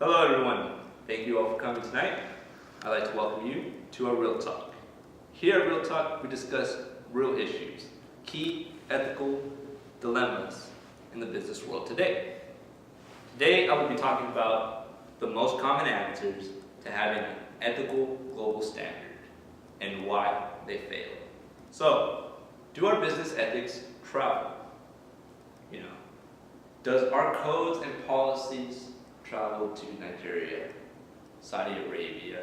Hello everyone, thank you all for coming tonight. I'd like to welcome you to our Real Talk. Here at Real Talk, we discuss real issues, key ethical dilemmas in the business world today. Today I will be talking about the most common answers to having an ethical global standard and why they fail. So, do our business ethics travel? Does our codes and policies travel to Nigeria, Saudi Arabia,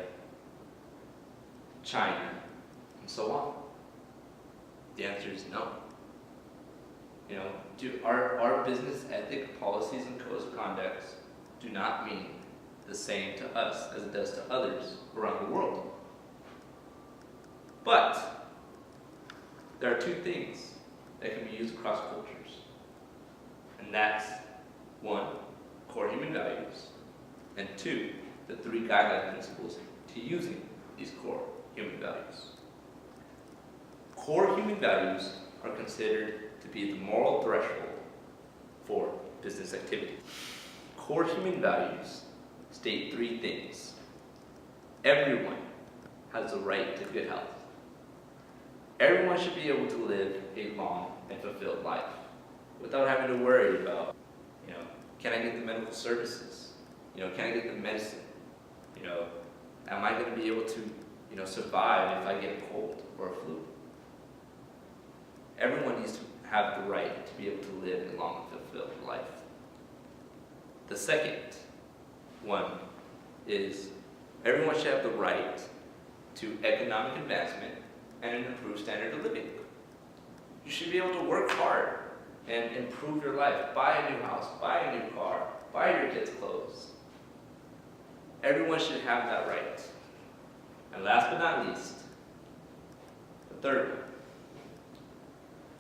China, and so on? The answer is no. Do our business ethic policies and codes of conduct do not mean the same to us as it does to others around the world. But there are two things that can be used across cultures. And that's one, core human values, and two, the three guideline principles to using these core human values. Core human values are considered to be the moral threshold for business activity. Core human values state three things. Everyone has the right to good health. Everyone should be able to live a long and fulfilled life without having to worry about, can I get the medical services? Can I get the medicine? Am I going to be able to, survive if I get a cold or a flu? Everyone needs to have the right to be able to live a long and fulfilled life. The second one is everyone should have the right to economic advancement and an improved standard of living. You should be able to work hard and improve your life. Buy a new house, buy a new car, buy your kids clothes. Everyone should have that right. And last but not least, the third one.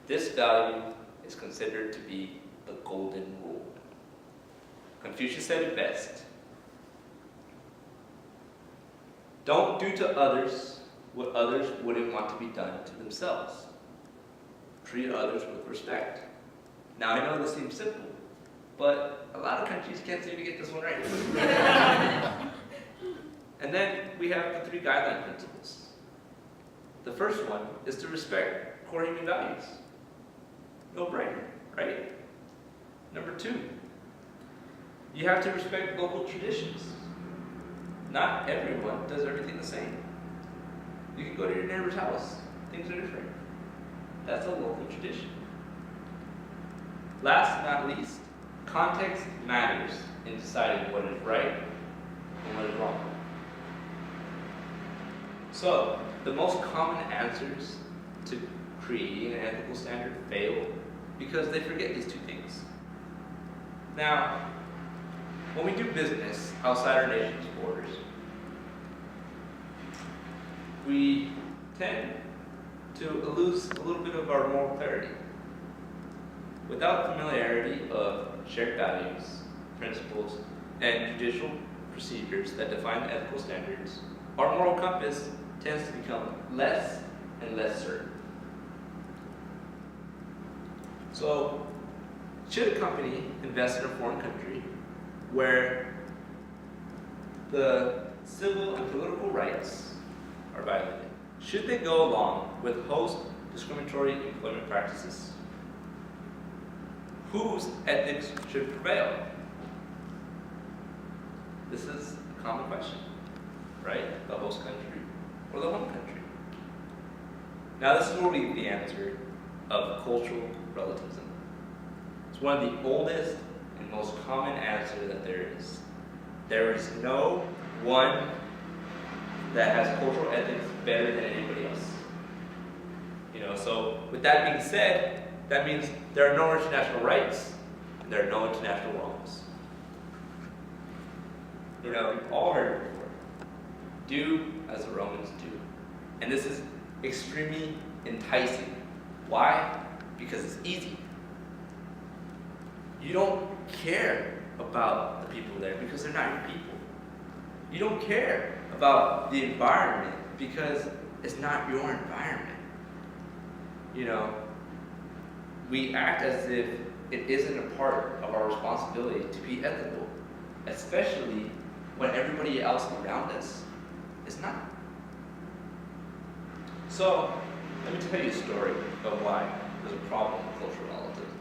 This value is considered to be the golden rule. Confucius said it best. Don't do to others what others wouldn't want to be done to themselves. Treat others with respect. Now, I know this seems simple, but a lot of countries can't seem to get this one right. And then we have the three guideline principles. The first one is to respect core human values. No brainer, right? Number two, you have to respect local traditions. Not everyone does everything the same. You can go to your neighbor's house. Things are different. That's a local tradition. Last but not least, context matters in deciding what is right and what is wrong. So, the most common answers to creating an ethical standard fail because they forget these two things. Now, when we do business outside our nation's borders, we tend to lose a little bit of our moral clarity. Without familiarity of shared values, principles, and judicial procedures that define ethical standards, our moral compass tends to become less and less certain. So, should a company invest in a foreign country where the civil and political rights are violated? Should they go along with host discriminatory employment practices? Whose ethics should prevail? This is a common question, right? The host country or the home country? Now, this is where we get the answer of cultural relativism. It's one of the oldest and most common answer that there is. There is no one that has cultural ethics better than anybody else. So with that being said, that means there are no international rights and there are no international wrongs. We've all heard it before. Do as the Romans do. And this is extremely enticing. Why? Because it's easy. You don't care about the people there because they're not your people. You don't care about the environment because it's not your environment. We act as if it isn't a part of our responsibility to be ethical, especially when everybody else around us is not. So, let me tell you a story of why there's a problem with cultural relativism.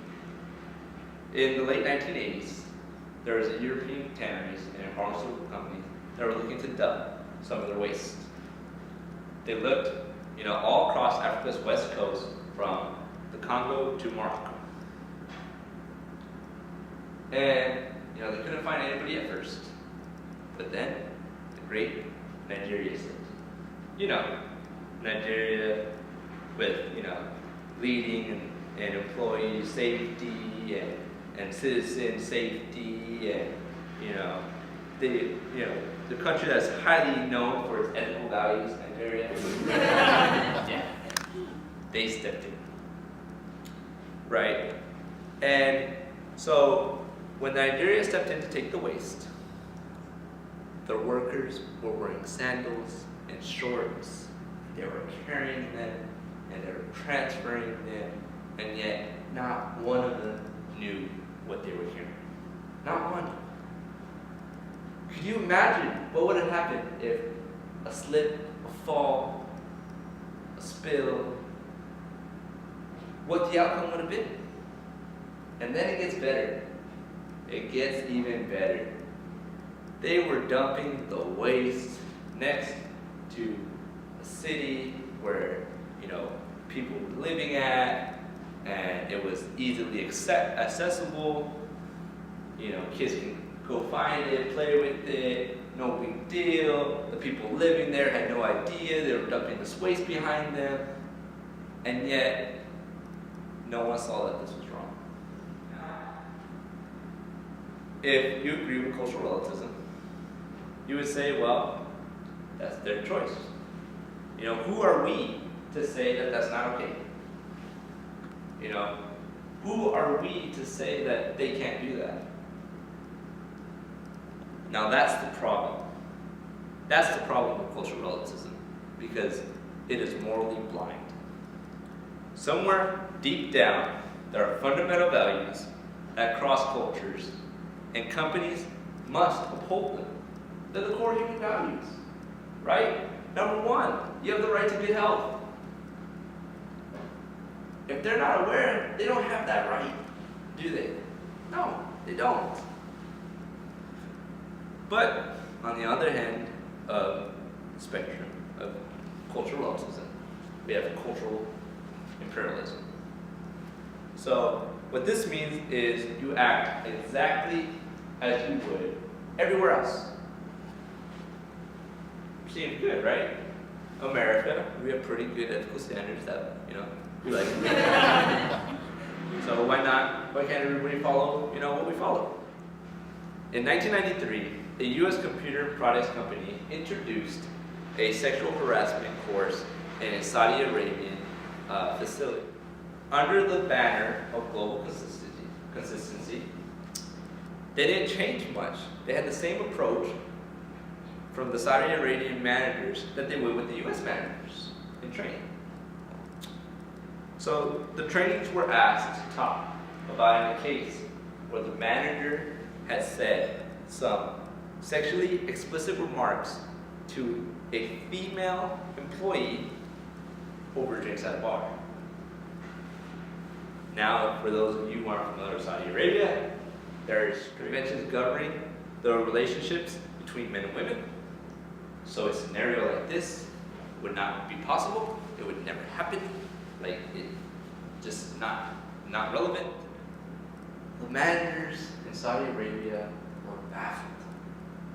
In the late 1980s, there was a European tanneries and a pharmaceutical company that were looking to dump some of their waste. They looked, all across Africa's west coast from the Congo to Morocco. And, they couldn't find anybody at first. But then, the great Nigeria said, Nigeria with, leading and employee safety and citizen safety and, the country that's highly known for its ethical values, Nigeria. Yeah. They stepped in. Right? And so when Nigeria stepped in to take the waste, the workers were wearing sandals and shorts. They were carrying them and they were transferring them, and yet not one of them knew what they were carrying. Not one. Could you imagine what would have happened if a slip, a fall, a spill, what the outcome would have been? And then it gets better. It gets even better. They were dumping the waste next to a city where, people were living at, and it was easily accessible. Kids can go find it, play with it, no big deal. The people living there had no idea they were dumping this waste behind them, and yet no one saw that this was wrong. If you agree with cultural relativism, you would say, well, that's their choice. Who are we to say that that's not okay? Who are we to say that they can't do that? Now that's the problem. That's the problem with cultural relativism, because it is morally blind. Somewhere deep down, there are fundamental values that cross cultures, and companies must uphold them. They're the core human values, right? Number one, you have the right to good health. If they're not aware, they don't have that right, do they? No, they don't. But on the other hand of the spectrum of cultural relativism, we have cultural imperialism. So what this means is you act exactly as you would everywhere else. Seems good, right? America, we have pretty good ethical standards that, we like. So why can't everybody follow, what we follow? In 1993, a U.S. computer products company introduced a sexual harassment course in a Saudi Arabian facility. Under the banner of global consistency, they didn't change much. They had the same approach from the Saudi Arabian managers that they would with the U.S. managers in training. So the trainings were asked to talk about a case where the manager had said some sexually explicit remarks to a female employee over drinks at a bar. Now, for those of you who aren't familiar with Saudi Arabia, there's conventions governing the relationships between men and women. So a scenario like this would not be possible. It would never happen. It just not relevant. The managers in Saudi Arabia were baffled.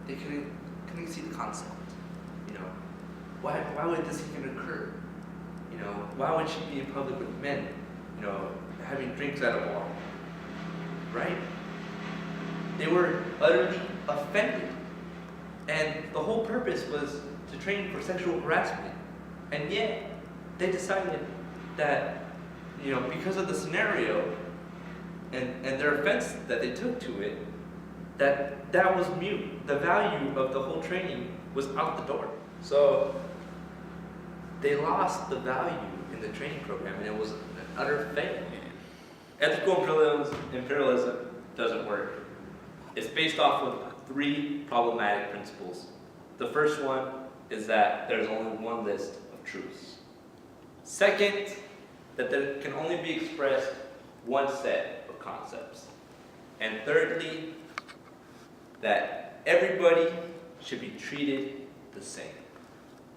They couldn't see the concept. Why would this even occur? Why would she be in public with men? Having drinks at a bar, right? They were utterly offended. And the whole purpose was to train for sexual harassment. And yet, they decided that, because of the scenario and their offense that they took to it, that was mute. The value of the whole training was out the door. So, they lost the value in the training program, and it was an utter failure. Ethical imperialism doesn't work. It's based off of three problematic principles. The first one is that there's only one list of truths. Second, that there can only be expressed one set of concepts. And thirdly, that everybody should be treated the same,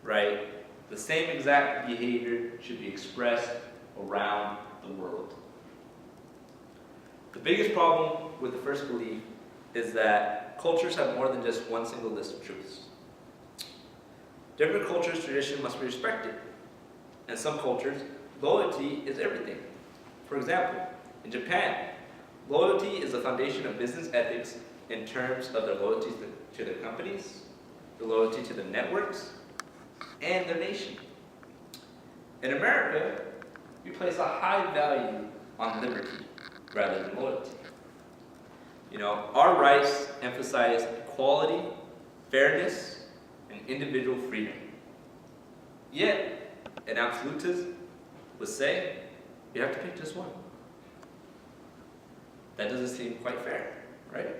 right? The same exact behavior should be expressed around the world. The biggest problem with the first belief is that cultures have more than just one single list of truths. Different cultures' tradition must be respected. In some cultures, loyalty is everything. For example, in Japan, loyalty is the foundation of business ethics in terms of their loyalty to their companies, the loyalty to the networks, and their nation. In America, we place a high value on liberty rather than loyalty. Our rights emphasize equality, fairness, and individual freedom. Yet, an absolutist would say, you have to pick just one. That doesn't seem quite fair, right?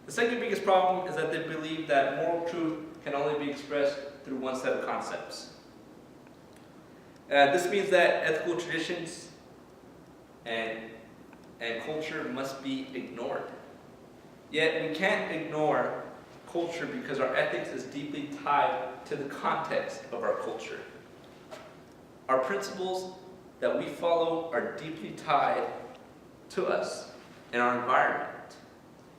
The second biggest problem is that they believe that moral truth can only be expressed through one set of concepts. This means that ethical traditions and culture must be ignored. Yet we can't ignore culture because our ethics is deeply tied to the context of our culture. Our principles that we follow are deeply tied to us and our environment.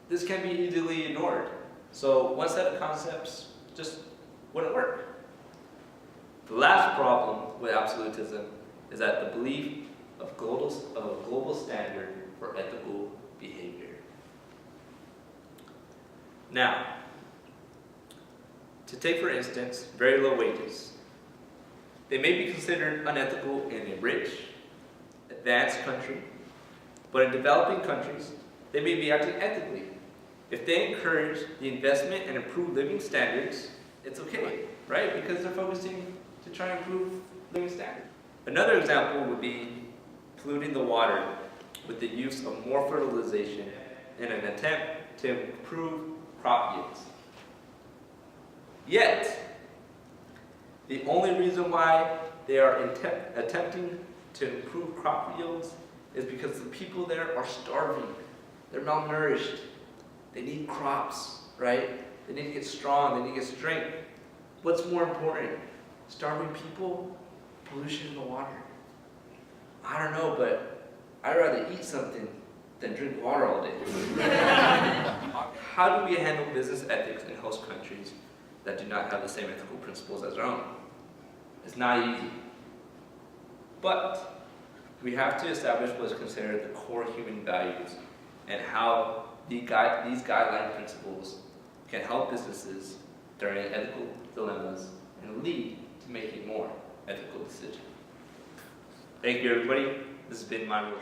This can be easily ignored. So one set of concepts just wouldn't work. The last problem with absolutism is that the belief of a global standard for ethical behavior. Now, to take for instance, very low wages. They may be considered unethical in a rich, advanced country, but in developing countries, they may be acting ethically. If they encourage the investment and improve living standards, it's okay, right? Because they're focusing to try and improve living standards. Another example would be polluting the water with the use of more fertilization in an attempt to improve crop yields. Yet, the only reason why they are attempting to improve crop yields is because the people there are starving. They're malnourished. They need crops, right? They need to get strong. They need to get strength. What's more important? Starving people? Pollution in the water? I don't know, but I'd rather eat something than drink water all day. How do we handle business ethics in host countries that do not have the same ethical principles as our own? It's not easy. But we have to establish what is considered the core human values and how these guideline principles can help businesses during ethical dilemmas and lead to making more ethical decisions. Thank you, everybody. This has been my role.